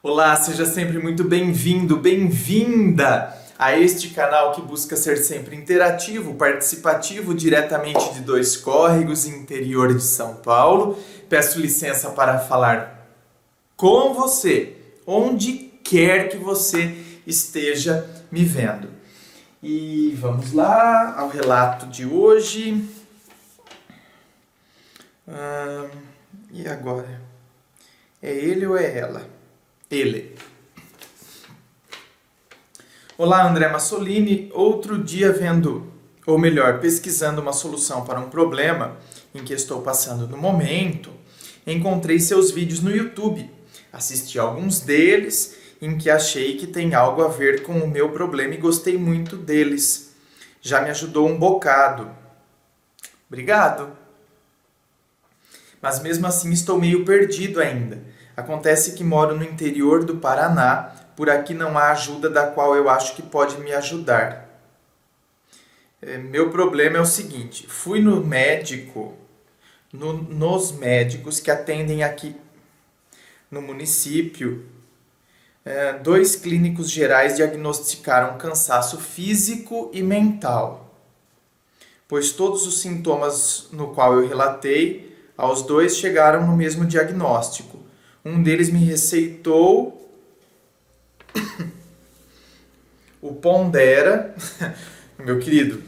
Olá, seja sempre muito bem-vindo, bem-vinda a este canal que busca ser sempre interativo, participativo, diretamente de Dois Córregos, interior de São Paulo. Peço licença para falar com você, onde quer que você esteja me vendo. E vamos lá ao relato de hoje. E agora? É ele ou é ela? Ele. Olá, André Massolini. Outro dia pesquisando uma solução para um problema em que estou passando no momento, encontrei seus vídeos no YouTube. Assisti a alguns deles em que achei que tem algo a ver com o meu problema e gostei muito deles. Já me ajudou um bocado. Obrigado. Mas mesmo assim estou meio perdido ainda. Acontece que moro no interior do Paraná, por aqui não há ajuda da qual eu acho que pode me ajudar. Meu problema é o seguinte, fui no médico, nos médicos que atendem aqui no município, 2 clínicos gerais diagnosticaram cansaço físico e mental, pois todos os sintomas no qual eu relatei, aos 2 chegaram no mesmo diagnóstico. Um deles me receitou o Pondera. Meu querido,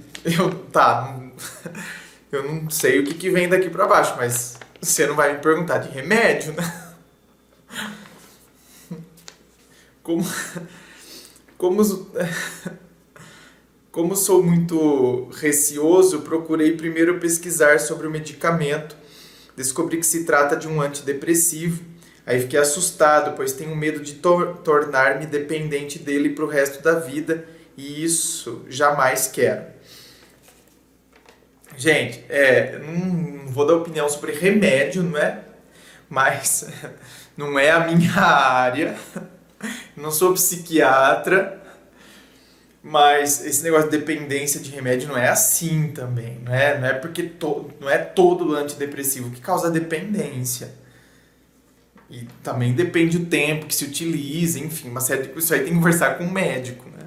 eu não sei o que vem daqui para baixo, mas você não vai me perguntar de remédio, né? Como sou muito receoso, procurei primeiro pesquisar sobre o medicamento. Descobri que se trata de um antidepressivo. Aí fiquei assustado, pois tenho medo de tornar-me dependente dele para o resto da vida, e isso jamais quero. Gente, não vou dar opinião sobre remédio, não é? Mas não é a minha área, não sou psiquiatra, mas esse negócio de dependência de remédio não é assim também, não é porque não é todo antidepressivo que causa dependência. E também depende do tempo que se utiliza, enfim, uma série de coisas. Isso aí tem que conversar com um médico, né?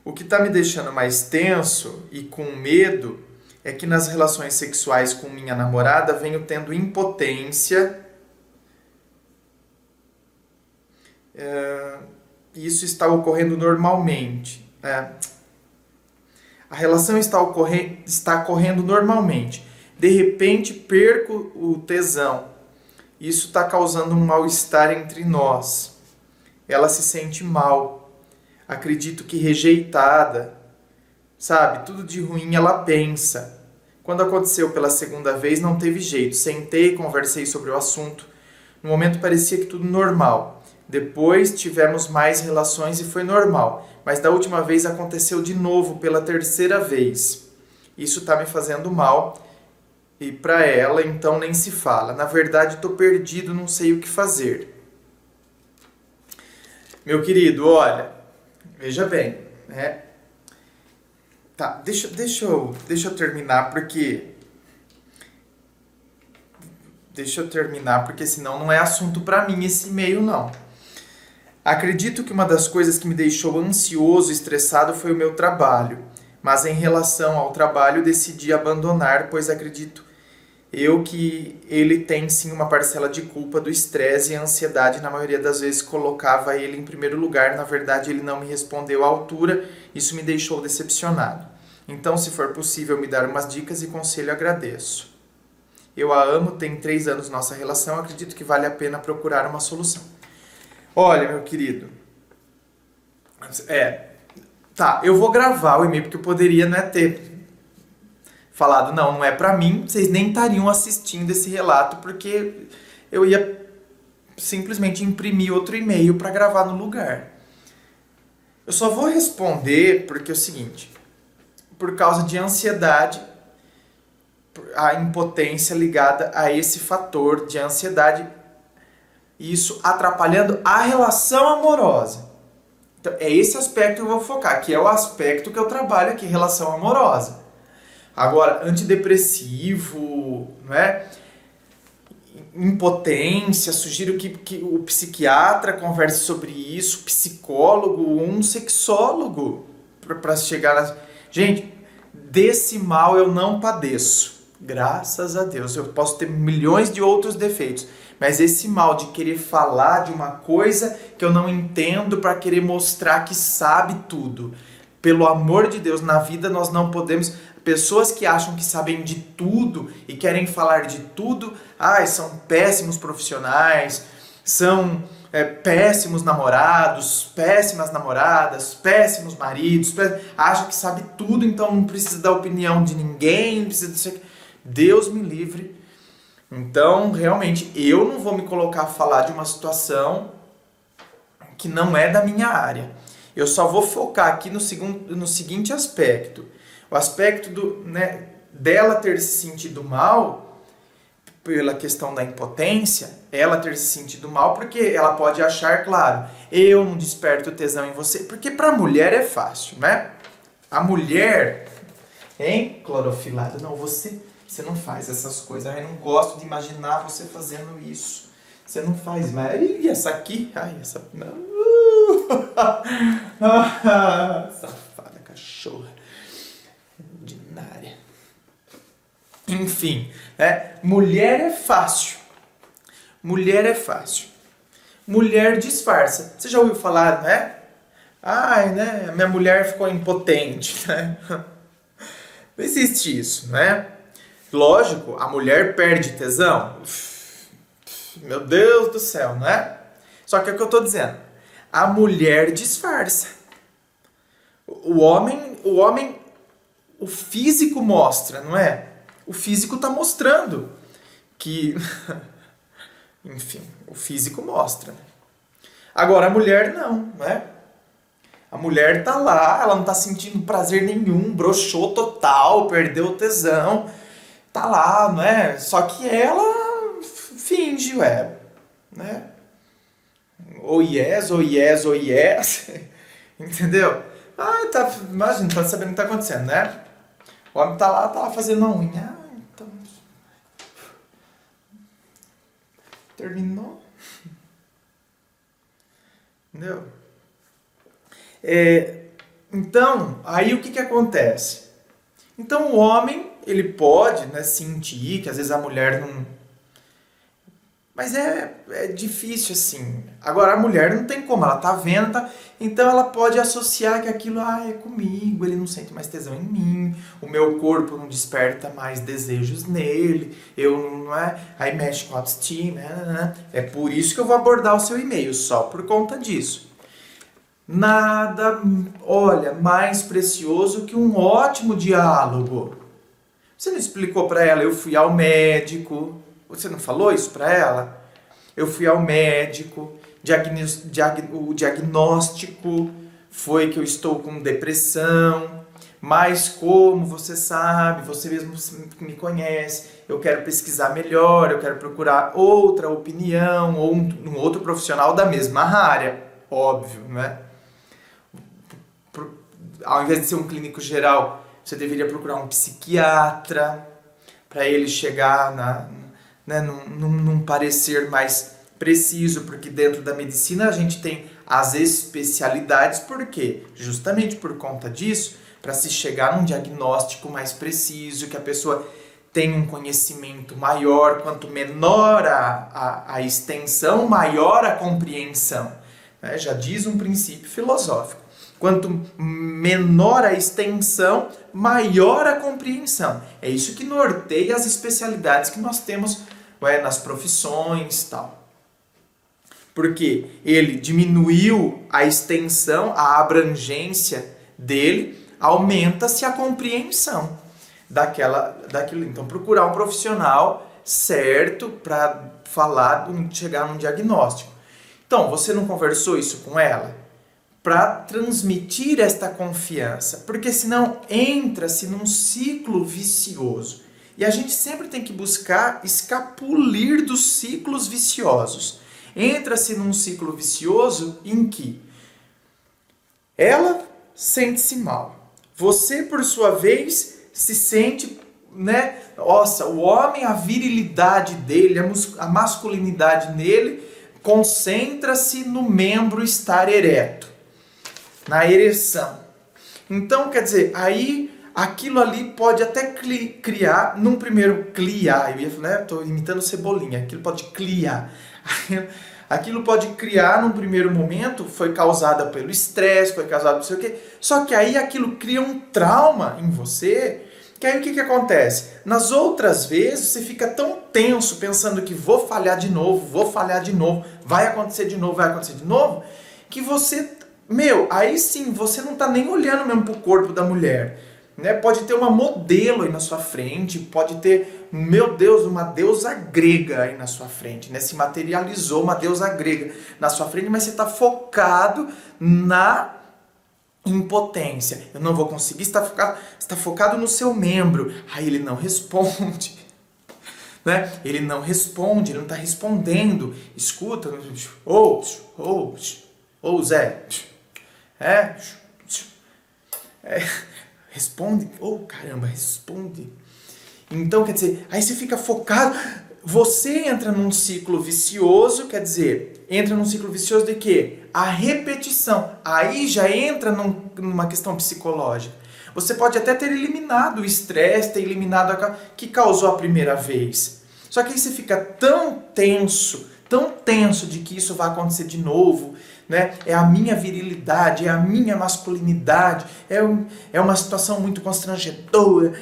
O que está me deixando mais tenso e com medo é que nas relações sexuais com minha namorada venho tendo impotência. E isso está ocorrendo normalmente. A relação está correndo normalmente. De repente perco o tesão. Isso está causando um mal-estar entre nós. Ela se sente mal. Acredito que rejeitada. Sabe, tudo de ruim ela pensa. Quando aconteceu pela segunda vez não teve jeito. Sentei e conversei sobre o assunto. No momento parecia que tudo normal. Depois tivemos mais relações e foi normal. Mas da última vez aconteceu de novo pela terceira vez. Isso está me fazendo mal. E para ela, então, nem se fala. Na verdade, estou perdido, não sei o que fazer. Meu querido, olha, veja bem, né? Tá, deixa eu terminar, porque... Deixa eu terminar, porque senão não é assunto para mim esse e-mail, não. Acredito que uma das coisas que me deixou ansioso e estressado foi o meu trabalho. Mas em relação ao trabalho, decidi abandonar, pois acredito que ele tem sim uma parcela de culpa do estresse e a ansiedade. Na maioria das vezes colocava ele em primeiro lugar, na verdade ele não me respondeu à altura, isso me deixou decepcionado. Então, se for possível me dar umas dicas e conselho, agradeço. Eu a amo, tem 3 anos nossa relação, acredito que vale a pena procurar uma solução. Olha, meu querido, eu vou gravar o e-mail porque eu poderia, né, ter falado, não é pra mim, vocês nem estariam assistindo esse relato, porque eu ia simplesmente imprimir outro e-mail para gravar no lugar. Eu só vou responder porque é o seguinte, por causa de ansiedade, a impotência ligada a esse fator de ansiedade, isso atrapalhando a relação amorosa. Então, é esse aspecto que eu vou focar, que é o aspecto que eu trabalho aqui, relação amorosa. Agora, antidepressivo, não é? impotência, sugiro que o psiquiatra converse sobre isso, psicólogo ou um sexólogo, para chegar na... Gente, desse mal eu não padeço, graças a Deus. Eu posso ter milhões de outros defeitos, mas esse mal de querer falar de uma coisa que eu não entendo para querer mostrar que sabe tudo, pelo amor de Deus, na vida nós não podemos... Pessoas que acham que sabem de tudo e querem falar de tudo, são péssimos profissionais, são péssimos namorados, péssimas namoradas, péssimos maridos, acham que sabe tudo, então não precisa da opinião de ninguém, não precisa disso aqui. Deus me livre. Então, realmente, eu não vou me colocar a falar de uma situação que não é da minha área. Eu só vou focar aqui no seguinte aspecto. O aspecto dela ter se sentido mal, pela questão da impotência, ela ter se sentido mal, porque ela pode achar, claro, eu não desperto tesão em você, porque para a mulher é fácil, né? A mulher, hein, clorofilada, não, você não faz essas coisas, eu não gosto de imaginar você fazendo isso, você não faz, mas e essa aqui? Essa... Safada, cachorra. Ordinária. Enfim, mulher é fácil. Mulher é fácil. Mulher disfarça. Você já ouviu falar, né? Minha mulher ficou impotente, né? Não existe isso, né? Lógico, a mulher perde tesão. Meu Deus do céu, né? Só que é o que eu tô dizendo. A mulher disfarça. O homem, o físico mostra, não é? O físico está mostrando que... Enfim, o físico mostra. Agora, a mulher não, né? A mulher tá lá, ela não tá sentindo prazer nenhum, broxou total, perdeu o tesão. Tá lá, não é? Só que ela finge, né? Oh yes, oh yes, oh yes. Entendeu? Imagina, tá sabendo o que tá acontecendo, né? O homem tá lá fazendo a unha. Então... Terminou. Entendeu? Então, aí o que acontece? Então o homem, ele pode, né, sentir que às vezes a mulher não... Mas é difícil assim. Agora a mulher não tem como, ela tá vendo, então ela pode associar que aquilo é comigo, ele não sente mais tesão em mim, o meu corpo não desperta mais desejos nele, aí mexe com a autoestima, né? É por isso que eu vou abordar o seu e-mail, só por conta disso. Nada, olha, mais precioso que um ótimo diálogo. Você não explicou para ela, eu fui ao médico... Você não falou isso para ela? Eu fui ao médico, o diagnóstico foi que eu estou com depressão, mas como você sabe, você mesmo me conhece, eu quero pesquisar melhor, eu quero procurar outra opinião ou um outro profissional da mesma área, óbvio, né? Ao invés de ser um clínico geral, você deveria procurar um psiquiatra para ele chegar num parecer mais preciso, porque dentro da medicina a gente tem as especialidades, por quê? Justamente por conta disso, para se chegar num diagnóstico mais preciso, que a pessoa tenha um conhecimento maior, quanto menor a extensão, maior a compreensão. Né? Já diz um princípio filosófico. Quanto menor a extensão, maior a compreensão. É isso que norteia as especialidades que nós temos nas profissões e tal. Porque ele diminuiu a extensão, a abrangência dele, aumenta-se a compreensão daquilo. Então, procurar um profissional certo para chegar num diagnóstico. Então, você não conversou isso com ela? Para transmitir esta confiança, porque senão entra-se num ciclo vicioso. E a gente sempre tem que buscar escapulir dos ciclos viciosos. Entra-se num ciclo vicioso em que ela sente-se mal. Você, por sua vez, se sente né? Nossa, o homem, a virilidade dele, a masculinidade nele, concentra-se no membro estar ereto, na ereção. Então, quer dizer, aí aquilo ali pode até criar, num primeiro cliar, eu ia falar, né? Estou imitando Cebolinha, aquilo pode cliar. Aquilo pode criar num primeiro momento, foi causada pelo estresse, foi causado não sei o quê, só que aí aquilo cria um trauma em você, que aí o que acontece? Nas outras vezes você fica tão tenso pensando que vou falhar de novo, vai acontecer de novo, que você, aí sim, você não tá nem olhando mesmo pro corpo da mulher. Né? Pode ter uma modelo aí na sua frente, pode ter, meu Deus, uma deusa grega aí na sua frente, né? Se materializou uma deusa grega na sua frente, mas você está focado na impotência. Eu não vou conseguir, você está focado no seu membro. Aí ele não responde. Né? Ele não responde, ele não está respondendo. Escuta, Zé. Responde, caramba, responde. Então, quer dizer, aí você fica focado, você entra num ciclo vicioso, quer dizer, entra num ciclo vicioso de quê? A repetição. Aí já entra numa questão psicológica. Você pode até ter eliminado o estresse, ter eliminado que causou a primeira vez. Só que aí você fica tão tenso de que isso vai acontecer de novo, né? É a minha virilidade, é a minha masculinidade, é uma situação muito constrangedora.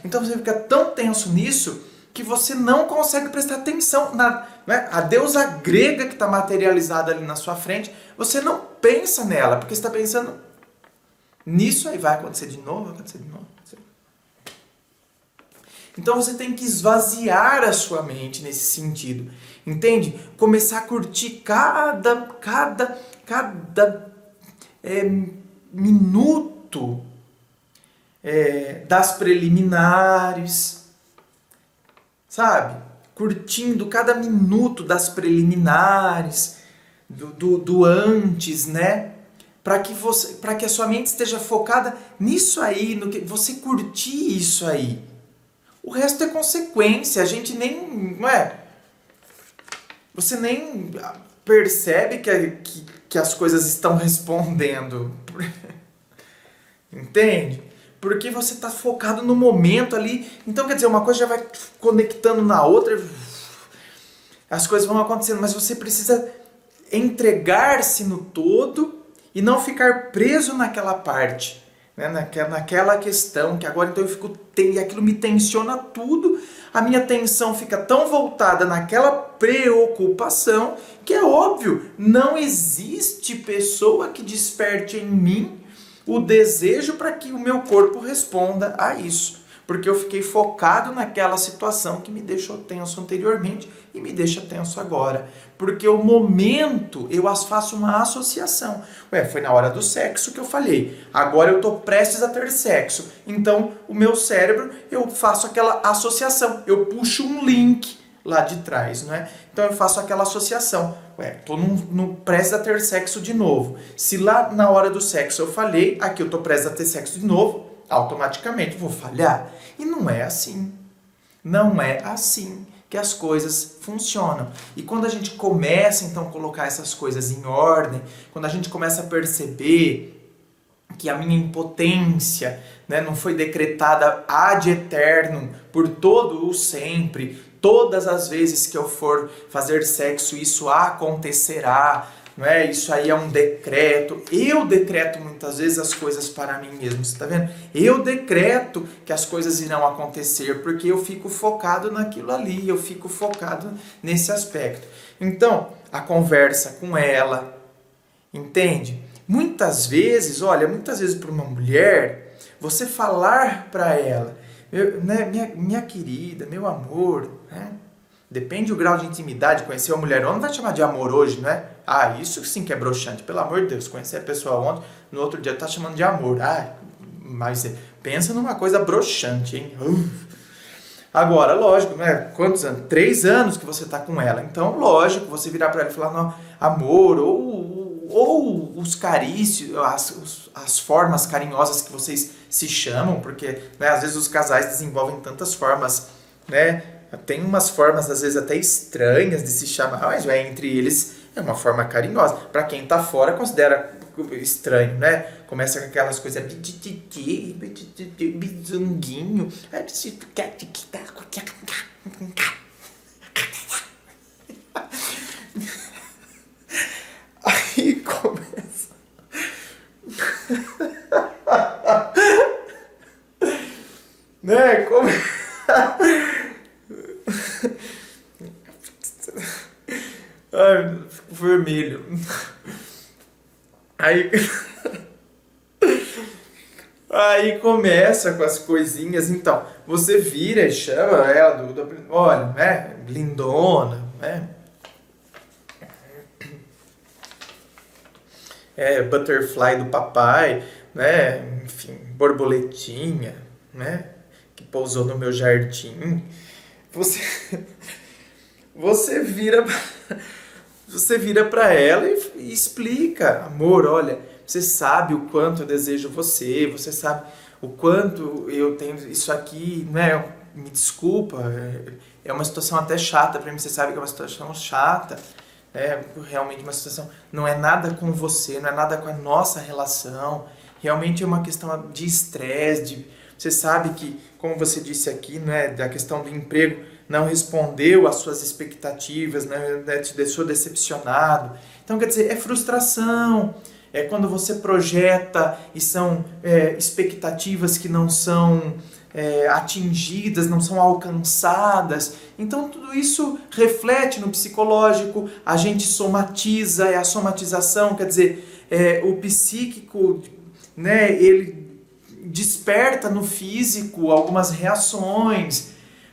Então você fica tão tenso nisso que você não consegue prestar atenção né? A deusa grega que está materializada ali na sua frente, você não pensa nela, porque você está pensando nisso, aí vai acontecer de novo. Então você tem que esvaziar a sua mente nesse sentido, entende? Começar a curtir cada minuto das preliminares, sabe? Curtindo cada minuto das preliminares, do antes, né? Para que a sua mente esteja focada nisso aí, no que você curtir isso aí. O resto é consequência, a gente nem, você nem percebe que as coisas estão respondendo. Entende? Porque você está focado no momento ali. Então, quer dizer, uma coisa já vai conectando na outra, as coisas vão acontecendo, mas você precisa entregar-se no todo e não ficar preso naquela parte. Né, naquela questão que agora então aquilo me tensiona tudo, a minha atenção fica tão voltada naquela preocupação que é óbvio, não existe pessoa que desperte em mim o desejo para que o meu corpo responda a isso, porque eu fiquei focado naquela situação que me deixou tenso anteriormente e me deixa tenso agora. Porque o momento, eu faço uma associação. Foi na hora do sexo que eu falei. Agora eu estou prestes a ter sexo. Então, o meu cérebro, eu faço aquela associação. Eu puxo um link lá de trás, não é? Então, eu faço aquela associação. Estou prestes a ter sexo de novo. Se lá na hora do sexo eu falei, aqui eu estou prestes a ter sexo de novo, automaticamente vou falhar. E não é assim. Não é assim que as coisas funcionam. E quando a gente começa, então, a colocar essas coisas em ordem, quando a gente começa a perceber que a minha impotência, né, não foi decretada ad eternum, por todo o sempre, todas as vezes que eu for fazer sexo, isso acontecerá, não é? Isso aí é um decreto. Eu decreto muitas vezes as coisas para mim mesmo, você está vendo? Eu decreto que as coisas irão acontecer porque eu fico focado naquilo ali, eu fico focado nesse aspecto. Então, a conversa com ela, entende? Muitas vezes para uma mulher, você falar para ela, minha querida, meu amor, né? Depende do grau de intimidade, conhecer uma mulher ontem, não vai chamar de amor hoje, não é? Isso sim que é broxante, pelo amor de Deus, conhecer a pessoa ontem, no outro dia tá chamando de amor. Mas pensa numa coisa broxante, hein? Agora, lógico, né? Quantos anos? 3 anos que você tá com ela, então lógico, você virar para ela e falar, não, amor, ou ou os carícios, as formas carinhosas que vocês se chamam, porque, né, às vezes os casais desenvolvem tantas formas, né? Tem umas formas, às vezes, até estranhas de se chamar, mas entre eles é uma forma carinhosa. Para quem tá fora, considera estranho, né? Começa com aquelas coisas bizunguinho. Aí começa. Né? Ai, fico vermelho. Aí começa com as coisinhas. Então, você vira e chama ela olha, né? Lindona, né? Butterfly do papai, né? Enfim, borboletinha, né? Que pousou no meu jardim. Você vira para ela e explica, amor, olha, você sabe o quanto eu desejo você sabe o quanto eu tenho isso aqui, né? Me desculpa, é uma situação até chata para mim, você sabe que é uma situação chata, realmente uma situação, não é nada com você, não é nada com a nossa relação, realmente é uma questão de estresse, você sabe que, como você disse aqui, né, da questão do emprego, não respondeu às suas expectativas, né, te deixou decepcionado. Então, quer dizer, é frustração, é quando você projeta e são expectativas que não são atingidas, não são alcançadas. Então, tudo isso reflete no psicológico, a gente somatiza, é a somatização, quer dizer, o psíquico, né, ele desperta no físico algumas reações.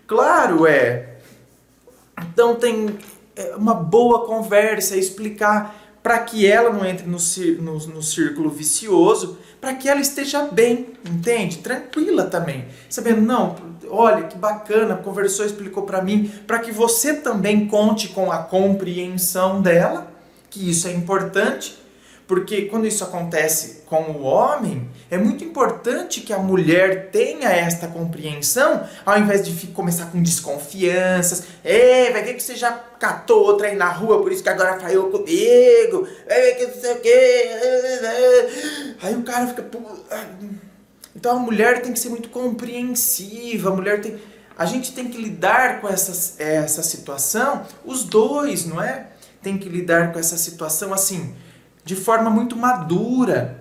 Claro, Então tem uma boa conversa, explicar para que ela não entre no círculo vicioso, para que ela esteja bem, entende? Tranquila também. Sabendo, não, olha que bacana, conversou, explicou para mim, para que você também conte com a compreensão dela, que isso é importante. Porque quando isso acontece com o homem, é muito importante que a mulher tenha esta compreensão, ao invés de começar com desconfianças. Vai ver que você já catou outra aí na rua, por isso que agora falhou comigo. Que não sei o quê. Aí o cara fica... Então a mulher tem que ser muito compreensiva, a gente tem que lidar com essa situação, os dois, não é? Tem que lidar com essa situação assim, de forma muito madura,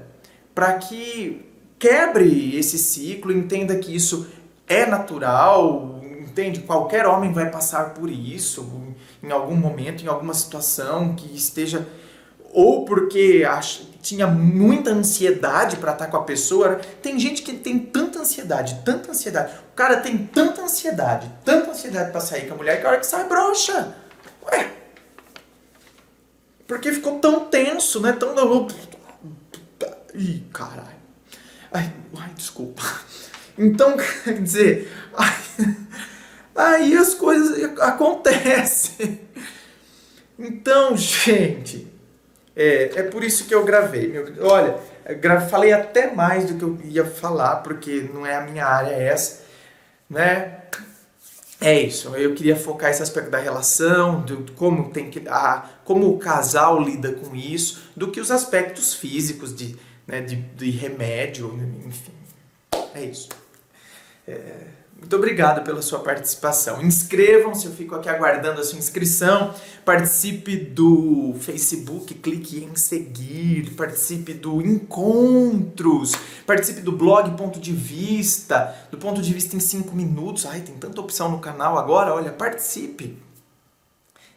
para que quebre esse ciclo, entenda que isso é natural, entende? Qualquer homem vai passar por isso, em algum momento, em alguma situação que esteja... Ou porque tinha muita ansiedade para estar com a pessoa. Tem gente que tem tanta ansiedade. O cara tem tanta ansiedade para sair com a mulher que a hora que sai, broxa. Porque ficou tão tenso, né? Ih, caralho. Ai, desculpa. Então, quer dizer, aí as coisas acontecem. Então, gente, é por isso que eu gravei. Olha, falei até mais do que eu ia falar, porque não é a minha área essa, né? É isso, eu queria focar esse aspecto da relação, de como o casal lida com isso, do que os aspectos físicos de remédio, enfim. É isso. Muito obrigado pela sua participação. Inscrevam-se, eu fico aqui aguardando a sua inscrição. Participe do Facebook, clique em seguir. Participe do Encontros. Participe do blog Ponto de Vista. Do Ponto de Vista em 5 minutos. Ai, tem tanta opção no canal agora. Olha, participe.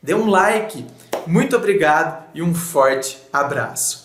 Dê um like. Muito obrigado e um forte abraço.